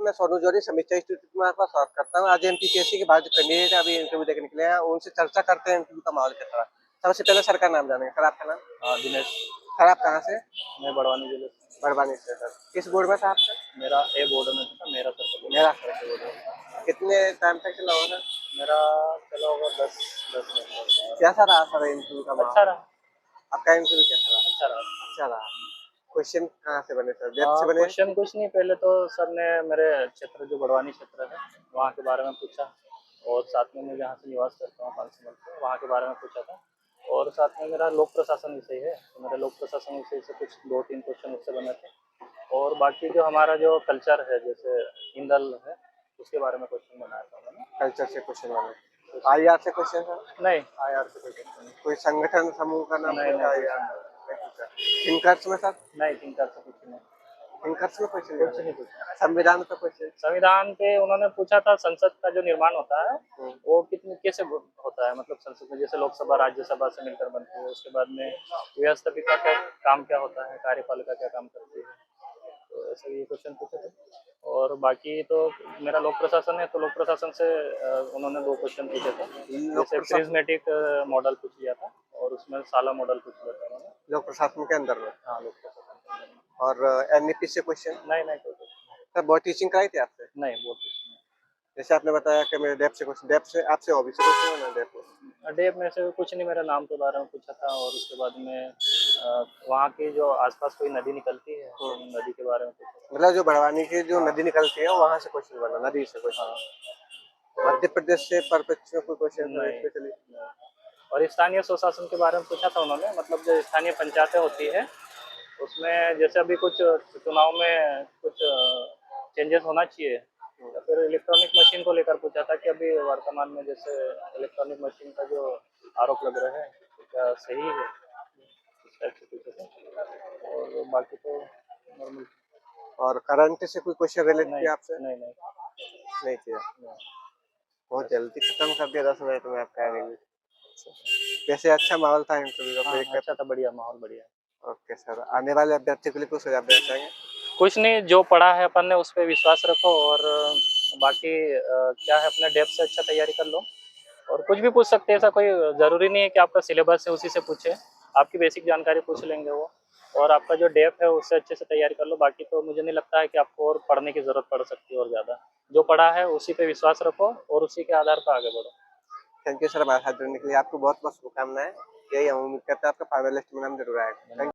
मैं सोनू जौहरी समीक्षा इंस्टीट्यूट में आपका स्वागत करता हूँ। आज एमपीपीएससी के बाद जो कैंडिडेट अभी इंटरव्यू देके निकले हैं, उनसे चर्चा करते हैं इंटरव्यू का माहौल कैसा रहा। सबसे पहले सर का नाम जानेंगे। सर आपका नाम? दिनेश। सर आप कहाँ से? मैं बड़वानी जिले से। बड़वानी से। सर किस बोर्ड में था आपका? मेरा ए बोर्ड में था, मेरा सर मेरा सर बोर्ड में। कितने टाइम तक चला होगा? मेरा चला होगा 10 मिनट। कैसा रहा सर इंटरव्यू का माहौल? अच्छा रहा। आपका इंटरव्यू कैसा रहा? अच्छा रहा। अच्छा रहा। क्वेश्चन कहाँ से बने सर? वेब से बने? क्वेश्चन कुछ नहीं, पहले तो सर ने मेरे क्षेत्र जो बड़वानी क्षेत्र है वहाँ के बारे में पूछा, और साथ में मैं जहाँ से निवास करता हूँ पांचमल से, वहाँ के बारे में पूछा था। और साथ में मेरा लोक प्रशासन विषय है, तो मेरे लोक प्रशासन विषय से कुछ 2-3 क्वेश्चन उससे बने थे। और बाकी जो हमारा जो कल्चर है, जैसे हिंदल है, उसके बारे में क्वेश्चन बनाया था मैंने। कल्चर से क्वेश्चन बने? आईआर से क्वेश्चन सर? नहीं, आईआर से कोई क्वेश्चन नहीं। कोई संगठन समूह का नाम नहीं, पूछा? थिंकर्स में सर? नहीं, थिंकर से कुछ नहीं। थिंकर्स में क्वेश्चन कुछ नहीं पूछा। संविधान पे क्वेश्चन? संविधान पे उन्होंने पूछा था, संसद का जो निर्माण होता है वो कितने कैसे होता है, मतलब संसद में जैसे लोकसभा राज्यसभा से मिलकर बनती है, उसके बाद में व्यवस्थापिका का काम क्या होता है, कार्यपालिका क्या काम करती है, तो ऐसे ये क्वेश्चन पूछे थे। और बाकी तो मेरा लोक प्रशासन है, तो लोक प्रशासन से उन्होंने 2 क्वेश्चन पूछे थे। जैसे प्रिज्मेटिक मॉडल पूछ लिया था, और उसमें साला मॉडल पूछ लिया था उन्होंने। लोक प्रशासन के अंदर में? हाँ, लोक प्रशासन। और एनईपी से क्वेश्चन? नहीं, नहीं, कोई सर बहुत टीचिंग कराई थी आपसे? नहीं, बहुत कुछ जैसे आपने बताया कि मेरे डेप से क्वेश्चन, डेप से आपसे हॉबी से क्वेश्चन है ना? डेप नहीं। डेप में से कुछ नहीं, मेरा नाम के बारे में पूछा था, और उसके बाद में वहाँ की जो आसपास कोई नदी निकलती है, तो नदी के बारे में पूछा था। मतलब जो बड़वानी की जो नदी निकलती है वहां से क्वेश्चन बना, नदी से क्वेश्चन? मध्य प्रदेश से परपक्ष में कोई क्वेश्चन नहीं, स्पेशली? और स्थानीय स्वशासन के बारे में पूछा था उन्होंने, मतलब जो स्थानीय पंचायतें होती है उसमें जैसे अभी कुछ चुनाव में कुछ चेंजेस होना चाहिए, या फिर इलेक्ट्रॉनिक मशीन को लेकर पूछा था कि अभी वर्तमान में जैसे इलेक्ट्रॉनिक मशीन का जो आरोप लग रहा है तो क्या सही है, इस टाइप से पूछा था। और बाकी तो नॉर्मल। और करंट से कोई क्वेश्चन रिलेट नहीं, किया आपसे? नहीं, नहीं, नहीं किया? बहुत जल्दी खत्म कर दिया 10 मिनट में आपका इंटरव्यू। वैसे अच्छा माहौल था इंटरव्यू का? हाँ, अच्छा था, बढ़िया माहौल, बढ़िया। ओके सर, आने वाले अभ्यर्थी के लिए कुछ सुझाव देना चाहेंगे? कुछ नहीं, जो पढ़ा है अपन ने उस पर विश्वास रखो, और बाकी क्या है, अपने डेप्थ से अच्छा तैयारी कर लो, और कुछ भी पूछ सकते हैं, ऐसा कोई ज़रूरी नहीं है कि आपका सिलेबस है उसी से पूछे, आपकी बेसिक जानकारी पूछ लेंगे वो, और आपका जो डेप्थ है उससे अच्छे से तैयारी कर लो। बाकी तो मुझे नहीं लगता है कि आपको और पढ़ने की ज़रूरत पड़ सकती है और ज़्यादा। जो पढ़ा है उसी पे विश्वास रखो और उसी के आधार पर आगे बढ़ो। थैंक यू सर हमारे साथ जुड़ने के लिए। आपको बहुत बहुत शुभकामनाएं। यही हम उम्मीद करते हैं आपका फाइनल लिस्ट में नाम जरूर आएगा।